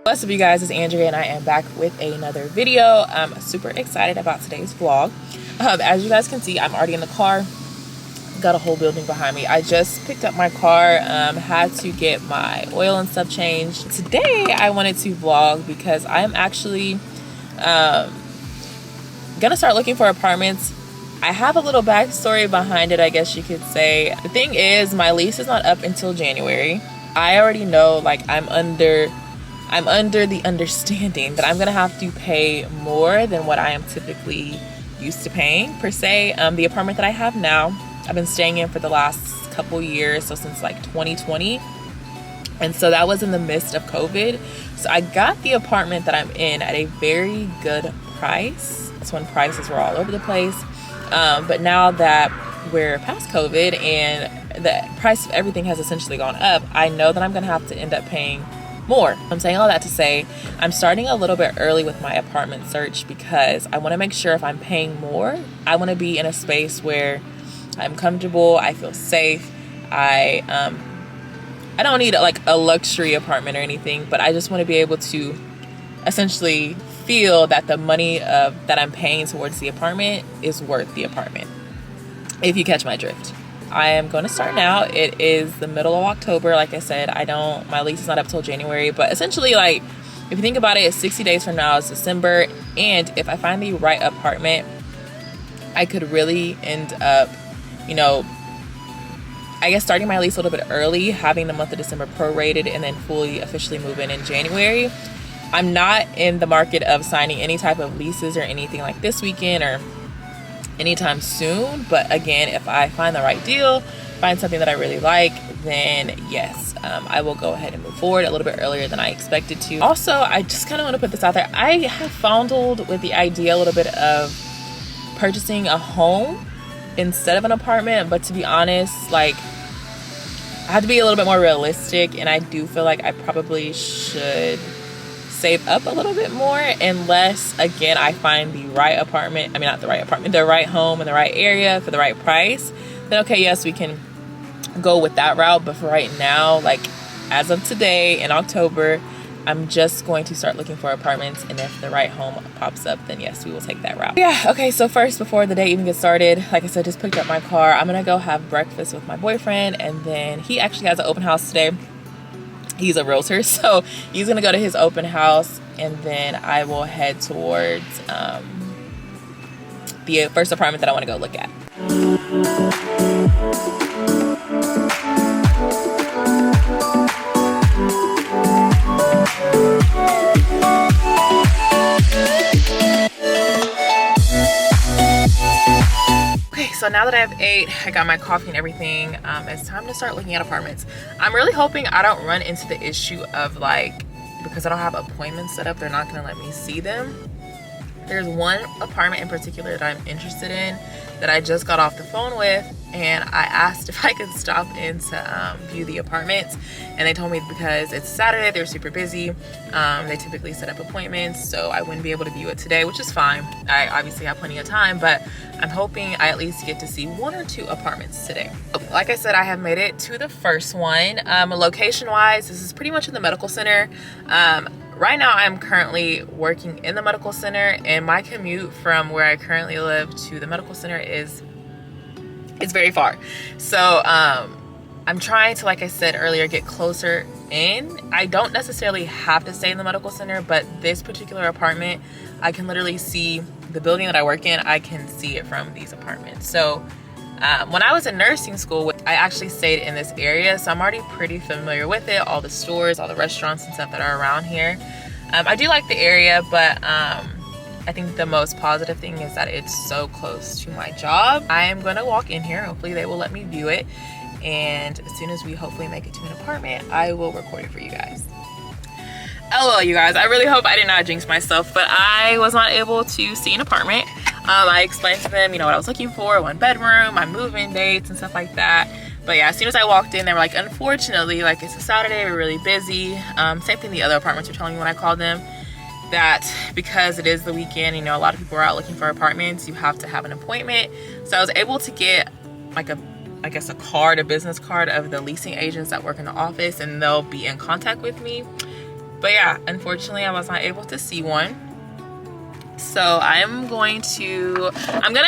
What's up, you guys? It's Andrea and I am back with another video. I'm super excited about today's vlog. As you guys can see, I'm already in the car. Got a whole building behind me. I just picked up my car, had to get my oil and stuff changed. Today I wanted to vlog because I'm actually gonna start looking for apartments. I have a little backstory behind it, I guess you could say. The thing is, my lease is not up until January. I already know, like, I'm under the understanding that I'm gonna have to pay more than what I am typically used to paying, per se. The apartment that I have now, I've been staying in for the last couple years, so since like 2020. And so that was in the midst of COVID. So I got the apartment that I'm in at a very good price. That's when prices were all over the place. But now that we're past COVID and the price of everything has essentially gone up, I know that I'm gonna have to end up paying more. I'm saying all that to say I'm starting a little bit early with my apartment search because I want to make sure if I'm paying more, I want to be in a space where I'm comfortable, I feel safe. I don't need like a luxury apartment or anything, but I just want to be able to essentially feel that the money that I'm paying towards the apartment is worth the apartment, if you catch my drift. I am going to start now. It is the middle of October. Like I said, my lease is not up till January, but essentially, like, if you think about it, it's 60 days from now is December. And if I find the right apartment, I could really end up, I guess starting my lease a little bit early, having the month of December prorated, and then fully officially move in January. I'm not in the market of signing any type of leases or anything like this weekend or anytime soon, but again, if I find the right deal, find something that I really like, then yes, I will go ahead and move forward a little bit earlier than I expected to. Also, I just kind of want to put this out there. I have fondled with the idea a little bit of purchasing a home instead of an apartment, but to be honest, like, I have to be a little bit more realistic, and I do feel like I probably should save up a little bit more, unless again I find the right apartment, the right home in the right area for the right price. Then okay, yes, we can go with that route. But for right now, like, as of today in October, I'm just going to start looking for apartments, and if the right home pops up, then yes, we will take that route. Yeah, okay, so first, before the day even gets started, like I said, just picked up my car. I'm gonna go have breakfast with my boyfriend, and then he actually has an open house today. He's a realtor, so he's gonna go to his open house, and then I will head towards the first apartment that I want to go look at. Okay, so now that I've ate, I got my coffee and everything, it's time to start looking at apartments. I'm really hoping I don't run into the issue of, like, because I don't have appointments set up, they're not gonna let me see them. There's one apartment in particular that I'm interested in that I just got off the phone with, and I asked if I could stop in to view the apartments, and they told me because it's Saturday, they're super busy. They typically set up appointments, so I wouldn't be able to view it today, which is fine. I obviously have plenty of time, but I'm hoping I at least get to see one or two apartments today. Like I said, I have made it to the first one. Location wise, this is pretty much in the medical center. Right now I'm currently working in the medical center, and my commute from where I currently live to the medical center it's very far. So I'm trying to, like I said earlier, get closer in. I don't necessarily have to stay in the medical center, but this particular apartment, I can literally see the building that I work in. I can see it from these apartments. So when I was in nursing school, I actually stayed in this area, so I'm already pretty familiar with it, all the stores, all the restaurants and stuff that are around here. I do like the area, but I think the most positive thing is that it's so close to my job. I am gonna walk in here. Hopefully they will let me view it, and as soon as we hopefully make it to an apartment, I will record it for you guys. LOL, you guys, I really hope I did not jinx myself, but I was not able to see an apartment. I explained to them, what I was looking for, 1 bedroom, my move-in dates and stuff like that. But yeah, as soon as I walked in, they were like, unfortunately, like, it's a Saturday, we're really busy. Same thing the other apartments were telling me when I called them, that because it is the weekend, a lot of people are out looking for apartments, you have to have an appointment. So I was able to get like a business card of the leasing agents that work in the office, and they'll be in contact with me. But yeah, unfortunately I was not able to see one. So I'm gonna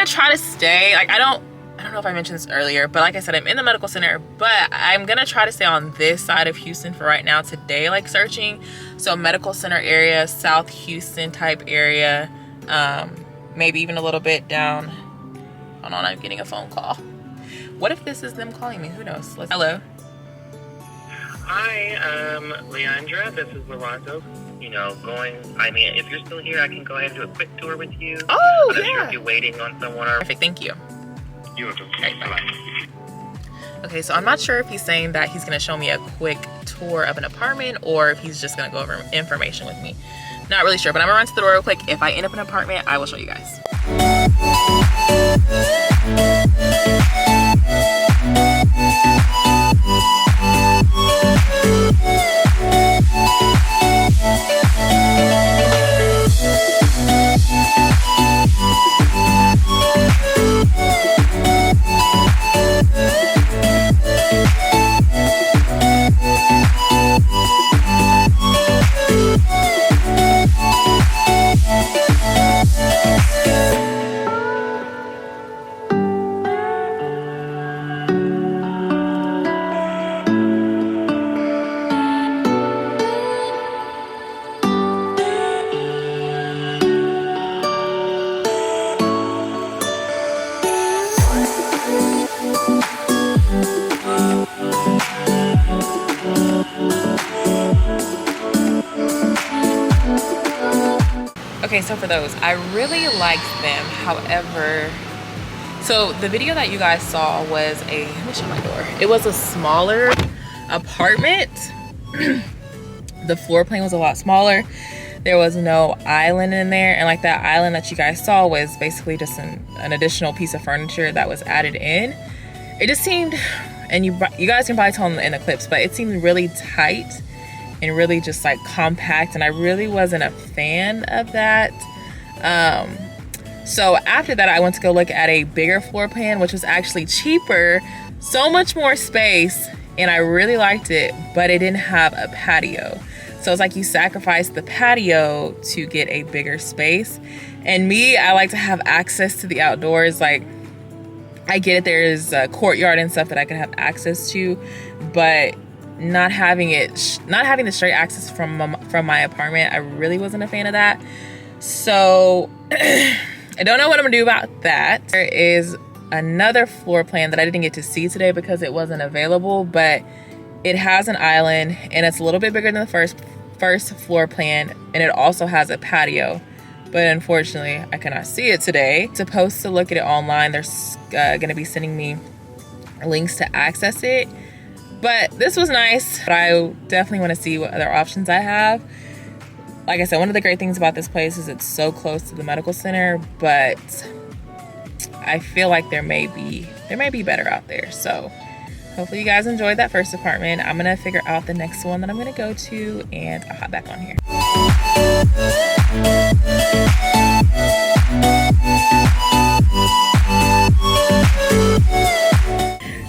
try to stay, like I don't know if I mentioned this earlier, but like I said, I'm in the medical center, but I'm gonna try to stay on this side of Houston for right now today, like searching. So medical center area, South Houston type area, maybe even a little bit down. Hold on, I'm getting a phone call. What if this is them calling me? Who knows? Hello. Hi, Leandra, this is Lorenzo. You know, if you're still here, I can go ahead and do a quick tour with you. Oh, I'm not sure yeah. if you're waiting on someone or... Perfect, thank you. You're welcome. Right, bye. Bye. Okay, so I'm not sure if he's saying that he's gonna show me a quick tour of an apartment or if he's just gonna go over information with me. Not really sure, but I'm gonna run to the door real quick. If I end up in an apartment, I will show you guys. Okay, so for those, I really liked them. However, so the video that you guys saw was let me shut my door. It was a smaller apartment. The floor plan was a lot smaller. There was no island in there. And like that island that you guys saw was basically just an additional piece of furniture that was added in. It just seemed, and you guys can probably tell in the clips, but it seemed really tight and really just like compact, and I really wasn't a fan of that. So after that, I went to go look at a bigger floor plan, which was actually cheaper, so much more space, and I really liked it, but it didn't have a patio. So it's like you sacrifice the patio to get a bigger space. And me, I like to have access to the outdoors. Like, I get it, there's a courtyard and stuff that I could have access to, but not having the straight access from my apartment, I really wasn't a fan of that. So I don't know what I'm gonna do about that. There is another floor plan that I didn't get to see today because it wasn't available, but it has an island and it's a little bit bigger than the first floor plan, and it also has a patio, but unfortunately I cannot see it today. I'm supposed to look at it online. They're gonna be sending me links to access it. But this was nice, but I definitely want to see what other options I have. Like I said, one of the great things about this place is it's so close to the medical center, but I feel like there may be better out there. So hopefully you guys enjoyed that first apartment. I'm gonna figure out the next one that I'm gonna go to, and I'll hop back on here.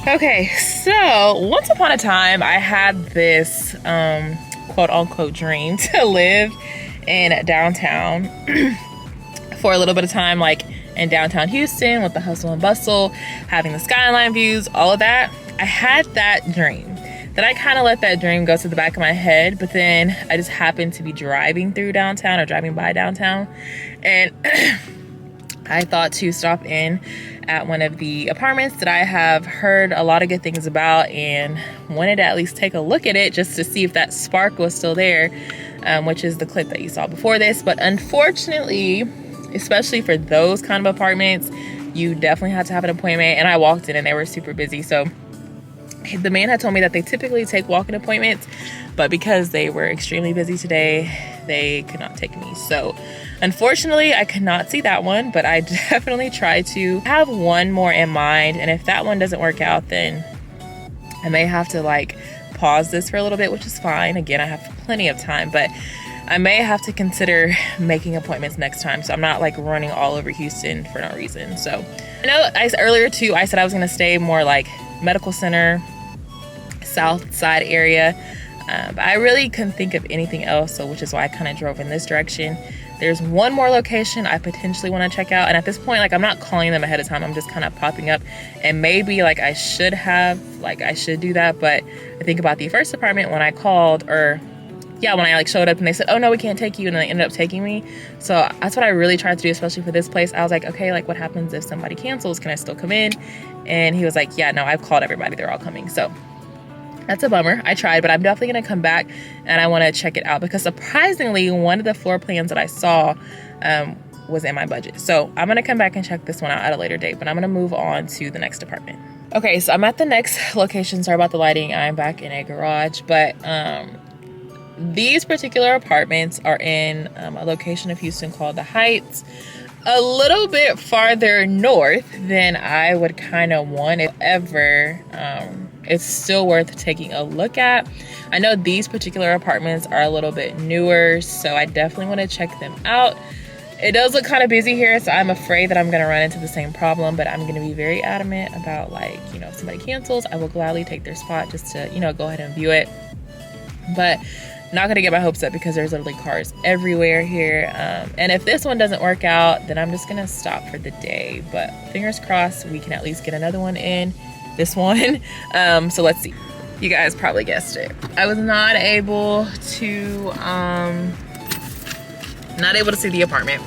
Okay, so once upon a time, I had this quote unquote dream to live in downtown for a little bit of time, like in downtown Houston with the hustle and bustle, having the skyline views, all of that. I had that dream. Then I kind of let that dream go to the back of my head, but then I just happened to be driving through downtown or driving by downtown, and I thought to stop in at one of the apartments that I have heard a lot of good things about, and wanted to at least take a look at it just to see if that spark was still there, which is the clip that you saw before this. But unfortunately, especially for those kind of apartments, you definitely have to have an appointment, and I walked in and they were super busy. So the man had told me that they typically take walk-in appointments, but because they were extremely busy today, they could not take me. So unfortunately, I could not see that one, but I definitely try to have one more in mind. And if that one doesn't work out, then I may have to like pause this for a little bit, which is fine. Again, I have plenty of time, but I may have to consider making appointments next time, so I'm not like running all over Houston for no reason. So I know earlier too, I said I was gonna stay more like medical center, south side area. But I really couldn't think of anything else, so which is why I kind of drove in this direction. There's one more location I potentially want to check out, and at this point, like, I'm not calling them ahead of time. I'm just kind of popping up, and maybe like I should do that. But I think about the first apartment when I called, or yeah, when I like showed up and they said, oh no, we can't take you, and then they ended up taking me. So that's what I really tried to do, especially for this place. I was like, okay, like what happens if somebody cancels? Can I still come in? And he was like, yeah, no, I've called everybody, they're all coming. So that's a bummer. I tried, but I'm definitely gonna come back and I wanna check it out, because surprisingly, one of the floor plans that I saw was in my budget. So I'm gonna come back and check this one out at a later date, but I'm gonna move on to the next apartment. Okay, so I'm at the next location. Sorry about the lighting. I'm back in a garage, but these particular apartments are in a location of Houston called The Heights, a little bit farther north than I would kind of want. If ever, it's still worth taking a look at. I know these particular apartments are a little bit newer, so I definitely want to check them out. It does look kind of busy here, so I'm afraid that I'm going to run into the same problem, but I'm going to be very adamant about, like, you know, if somebody cancels, I will gladly take their spot just to, you know, go ahead and view it. But not gonna get my hopes up, because there's literally cars everywhere here. And if this one doesn't work out, then I'm just gonna stop for the day. But fingers crossed, we can at least get another one in, this one. So let's see. You guys probably guessed it. I was not able to see the apartment.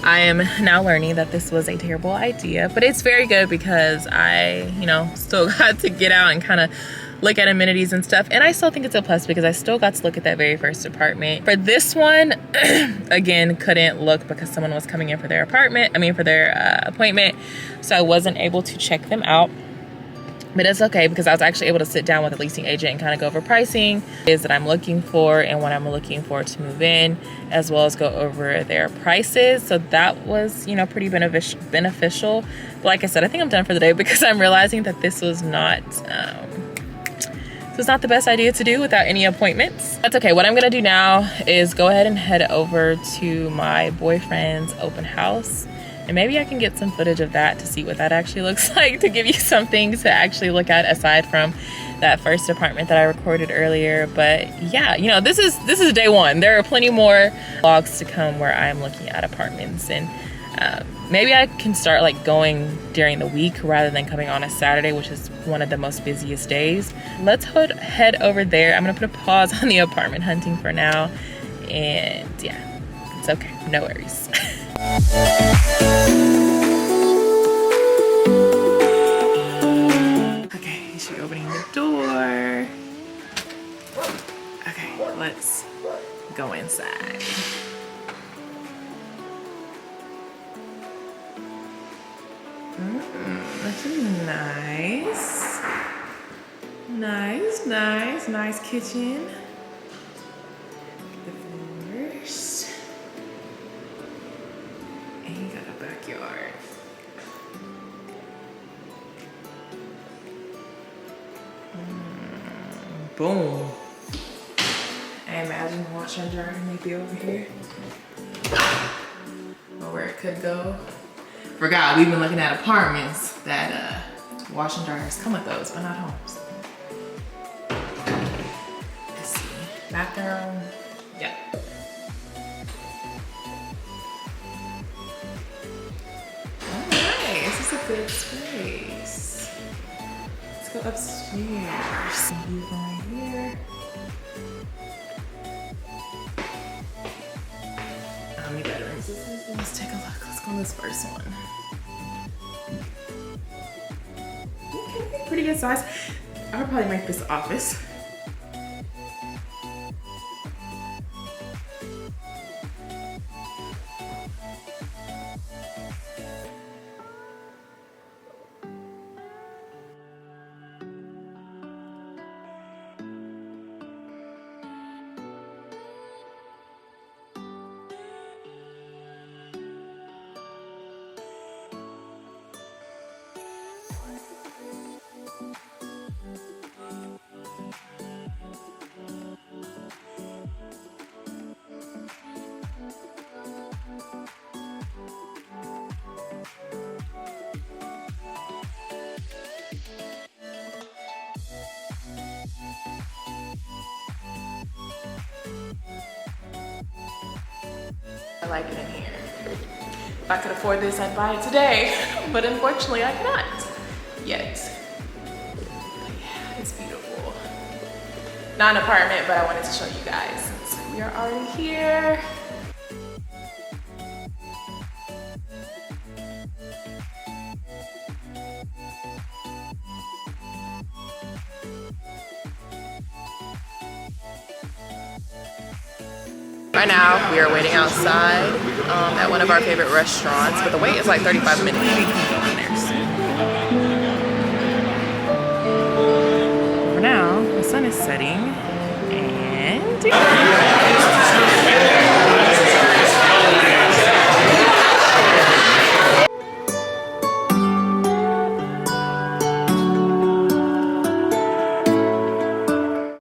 I am now learning that this was a terrible idea, but it's very good because I, you know, still got to get out and kind of look at amenities and stuff, and I still think it's a plus because I still got to look at that very first apartment. For this one, again, couldn't look because someone was coming in for their appointment, so I wasn't able to check them out. But it's okay, because I was actually able to sit down with a leasing agent and kind of go over pricing is that I'm looking for and what I'm looking for to move in, as well as go over their prices. So that was, you know, pretty beneficial. But like I said, I think I'm done for the day, because I'm realizing that this was not the best idea to do without any appointments. That's okay. What I'm gonna do now is go ahead and head over to my boyfriend's open house, and maybe I can get some footage of that to see what that actually looks like, to give you something to actually look at aside from that first apartment that I recorded earlier. But yeah, you know, this is day one. There are plenty more vlogs to come where I'm looking at apartments, and maybe I can start like going during the week rather than coming on a Saturday, which is one of the most busiest days. Let's head over there. I'm gonna put a pause on the apartment hunting for now, and yeah, it's okay, no worries. Okay, is she opening the door? Okay, let's go inside. That's nice. Nice kitchen. The floors. And you got a backyard. Boom. I imagine the washer and dryer may be over here, or where it could go. Forgot, we've been looking at apartments that wash and dryers come with those, but not homes. Let's see, bathroom, yeah. All right, this is a good space. Let's go upstairs. Some view right here. How many bedrooms is this? Let's take a look. Let's go on this first one. Okay, pretty good size. I would probably make this office. I like it in here. If I could afford this, I'd buy it today, but unfortunately I cannot yet. But yeah, it's beautiful. Not an apartment, but I wanted to show you guys since we are already here. Right now, we are waiting outside at one of our favorite restaurants, but the wait is like 35 minutes.